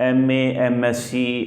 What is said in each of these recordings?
MA, MSc,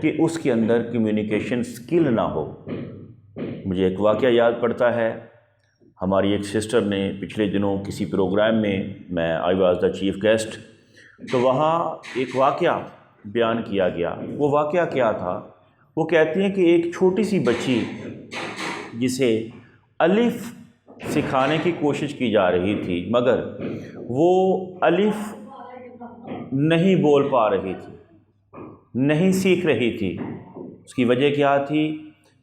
کہ اس کے اندر communication سکل نہ ہو۔ مجھے ایک واقعہ یاد پڑتا ہے، ہماری ایک سسٹر نے پچھلے دنوں کسی پروگرام میں I was the chief guest, تو وہاں ایک واقعہ بیان کیا گیا۔ وہ واقعہ کیا تھا؟ وہ کہتی ہیں کہ ایک چھوٹی سی بچی جسے الف سکھانے کی کوشش کی جا رہی تھی، مگر وہ الف نہیں بول پا رہی تھی، نہیں سیکھ رہی تھی۔ اس کی وجہ کیا تھی؟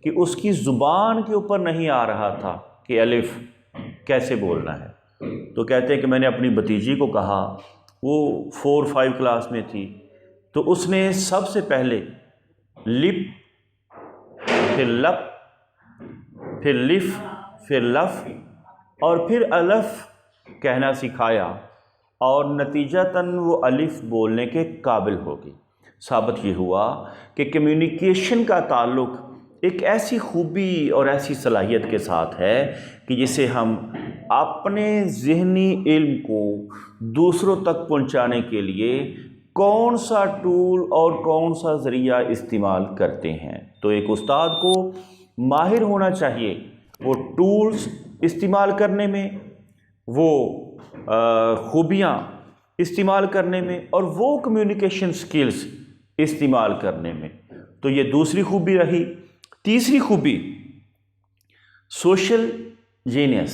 کہ اس کی زبان کے اوپر نہیں آ رہا تھا کہ الف کیسے بولنا ہے۔ تو کہتے ہیں کہ میں نے اپنی بھتیجی کو کہا، وہ 4-5 کلاس میں تھی، تو اس نے سب سے پہلے لپ، پھر لپ، پھر لف، پھر لف اور پھر الف کہنا سکھایا، اور نتیجتاً وہ الف بولنے کے قابل ہوگی۔ ثابت یہ ہوا کہ کمیونیکیشن کا تعلق ایک ایسی خوبی اور ایسی صلاحیت کے ساتھ ہے کہ جسے ہم اپنے ذہنی علم کو دوسروں تک پہنچانے کے لیے کون سا ٹول اور کون سا ذریعہ استعمال کرتے ہیں۔ تو ایک استاد کو ماہر ہونا چاہیے وہ ٹولز استعمال کرنے میں، وہ خوبیاں استعمال کرنے میں، اور وہ کمیونیکیشن سکلز استعمال کرنے میں۔ تو یہ دوسری خوبی رہی۔ تیسری خوبی، سوشل جینیس،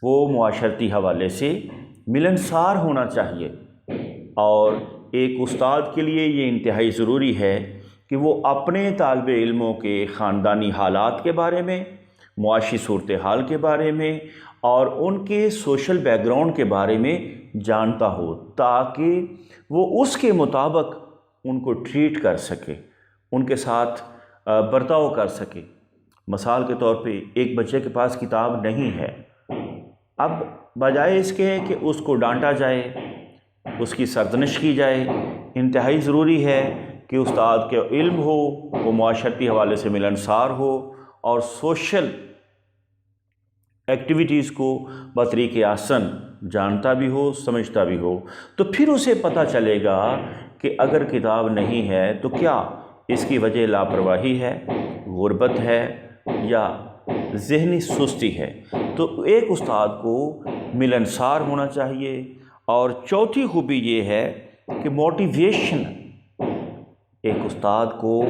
وہ معاشرتی حوالے سے ملنسار ہونا چاہیے، اور ایک استاد کے لیے یہ انتہائی ضروری ہے کہ وہ اپنے طالب علموں کے خاندانی حالات کے بارے میں، معاشی صورتحال کے بارے میں اور ان کے سوشل بیک گراؤنڈ کے بارے میں جانتا ہو، تاکہ وہ اس کے مطابق ان کو ٹریٹ کر سکے، ان کے ساتھ برتاؤ کر سکے۔ مثال کے طور پہ ایک بچے کے پاس کتاب نہیں ہے، اب بجائے اس کے کہ اس کو ڈانٹا جائے، اس کی سرزنش کی جائے، انتہائی ضروری ہے کہ استاد کے علم ہو، وہ معاشرتی حوالے سے ملنسار ہو اور سوشل ایکٹیویٹیز کو بطریق احسن جانتا بھی ہو، سمجھتا بھی ہو۔ تو پھر اسے پتہ چلے گا کہ اگر کتاب نہیں ہے تو کیا اس کی وجہ لاپرواہی ہے، غربت ہے یا ذہنی سستی ہے۔ تو ایک استاد کو ملنسار ہونا چاہیے۔ اور چوتھی خوبی یہ ہے کہ موٹیویشن، ایک استاد کو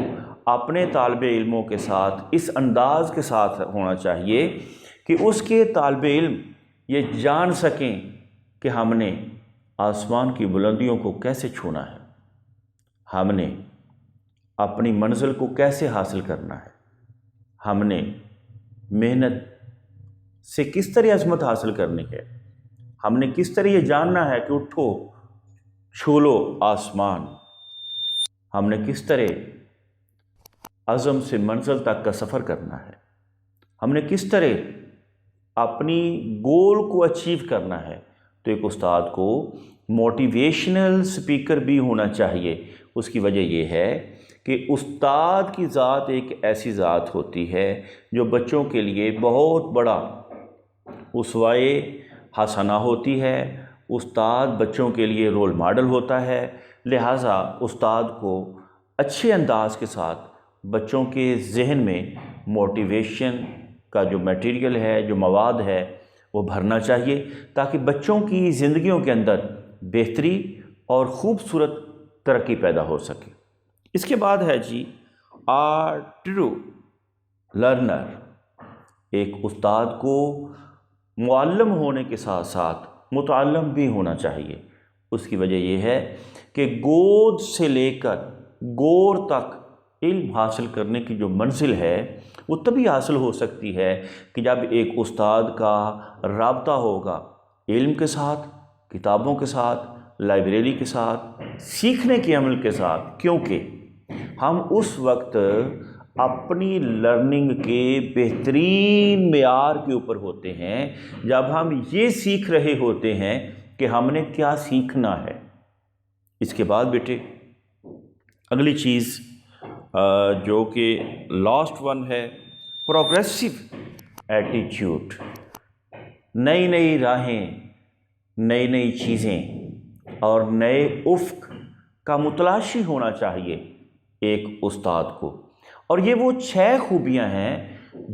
اپنے طالب علموں کے ساتھ اس انداز کے ساتھ ہونا چاہیے کہ اس کے طالب علم یہ جان سکیں کہ ہم نے آسمان کی بلندیوں کو کیسے چھونا ہے، ہم نے اپنی منزل کو کیسے حاصل کرنا ہے، ہم نے محنت سے کس طرح عظمت حاصل کرنی ہے، ہم نے کس طرح یہ جاننا ہے کہ اٹھو چھو لو آسمان، ہم نے کس طرح عزم سے منزل تک کا سفر کرنا ہے، ہم نے کس طرح اپنی گول کو اچیو کرنا ہے۔ تو ایک استاد کو موٹیویشنل سپیکر بھی ہونا چاہیے۔ اس کی وجہ یہ ہے کہ استاد کی ذات ایک ایسی ذات ہوتی ہے جو بچوں کے لیے بہت بڑا اسوائے حسنہ ہوتی ہے۔ استاد بچوں کے لیے رول ماڈل ہوتا ہے، لہٰذا استاد کو اچھے انداز کے ساتھ بچوں کے ذہن میں موٹیویشن کا جو میٹیریل ہے، جو مواد ہے، وہ بھرنا چاہیے، تاکہ بچوں کی زندگیوں کے اندر بہتری اور خوبصورت ترقی پیدا ہو سکے۔ اس کے بعد ہے جی ٹرو لرنر۔ ایک استاد کو معلم ہونے کے ساتھ ساتھ متعلم بھی ہونا چاہیے۔ اس کی وجہ یہ ہے کہ گود سے لے کر گور تک علم حاصل کرنے کی جو منزل ہے وہ تبھی حاصل ہو سکتی ہے کہ جب ایک استاد کا رابطہ ہوگا علم کے ساتھ، کتابوں کے ساتھ، لائبریری کے ساتھ، سیکھنے کے عمل کے ساتھ، کیونکہ ہم اس وقت اپنی لرننگ کے بہترین معیار کے اوپر ہوتے ہیں جب ہم یہ سیکھ رہے ہوتے ہیں کہ ہم نے کیا سیکھنا ہے۔ اس کے بعد بیٹے اگلی چیز جو کہ لاسٹ ون ہے، پروگریسو ایٹیٹیوڈ۔ نئی نئی راہیں، نئی نئی چیزیں اور نئے افق کا متلاشی ہونا چاہیے ایک استاد کو، اور یہ وہ 6 خوبیاں ہیں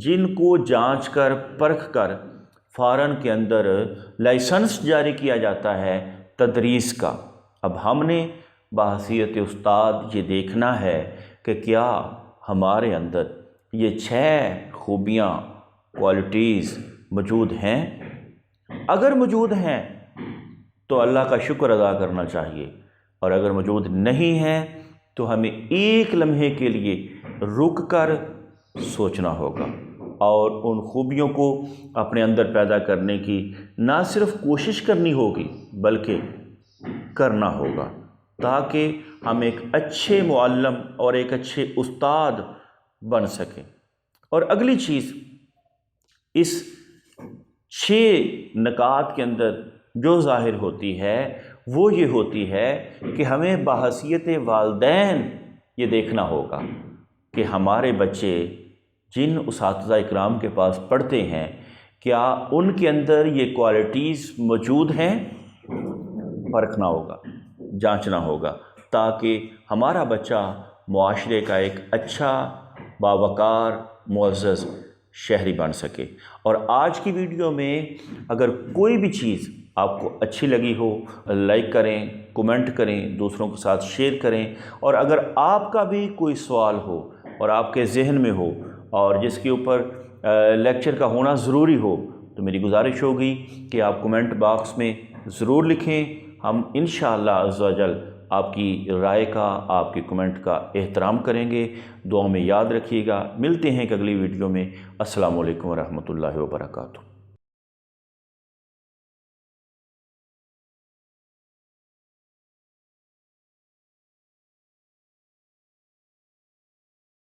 جن کو جانچ کر پرکھ کر فوراً کے اندر لائسنس جاری کیا جاتا ہے تدریس کا۔ اب ہم نے بحیثیت استاد یہ دیکھنا ہے کہ کیا ہمارے اندر یہ 6 خوبیاں، کوالٹیز موجود ہیں۔ اگر موجود ہیں تو اللہ کا شکر ادا کرنا چاہیے، اور اگر موجود نہیں ہیں تو ہمیں ایک لمحے کے لیے رک کر سوچنا ہوگا اور ان خوبیوں کو اپنے اندر پیدا کرنے کی نہ صرف کوشش کرنی ہوگی بلکہ کرنا ہوگا، تاکہ ہم ایک اچھے معلم اور ایک اچھے استاد بن سکیں۔ اور اگلی چیز اس 6 نکات کے اندر جو ظاہر ہوتی ہے وہ یہ ہوتی ہے کہ ہمیں بحیثیت والدین یہ دیکھنا ہوگا کہ ہمارے بچے جن اساتذہ اکرام کے پاس پڑھتے ہیں کیا ان کے اندر یہ کوالٹیز موجود ہیں، پرکھنا ہوگا، جانچنا ہوگا، تاکہ ہمارا بچہ معاشرے کا ایک اچھا باوقار معزز شہری بن سکے۔ اور آج کی ویڈیو میں اگر کوئی بھی چیز آپ کو اچھی لگی ہو، لائک کریں، کومنٹ کریں، دوسروں کے ساتھ شیئر کریں، اور اگر آپ کا بھی کوئی سوال ہو اور آپ کے ذہن میں ہو اور جس کے اوپر لیکچر کا ہونا ضروری ہو تو میری گزارش ہوگی کہ آپ کومنٹ باکس میں ضرور لکھیں۔ ہم انشاءاللہ عز و جل آپ کی رائے کا، آپ کی کومنٹ کا احترام کریں گے۔ دعاؤں میں یاد رکھیے گا۔ ملتے ہیں ایک اگلی ویڈیو میں۔ السلام علیکم ورحمۃ اللہ وبرکاتہ۔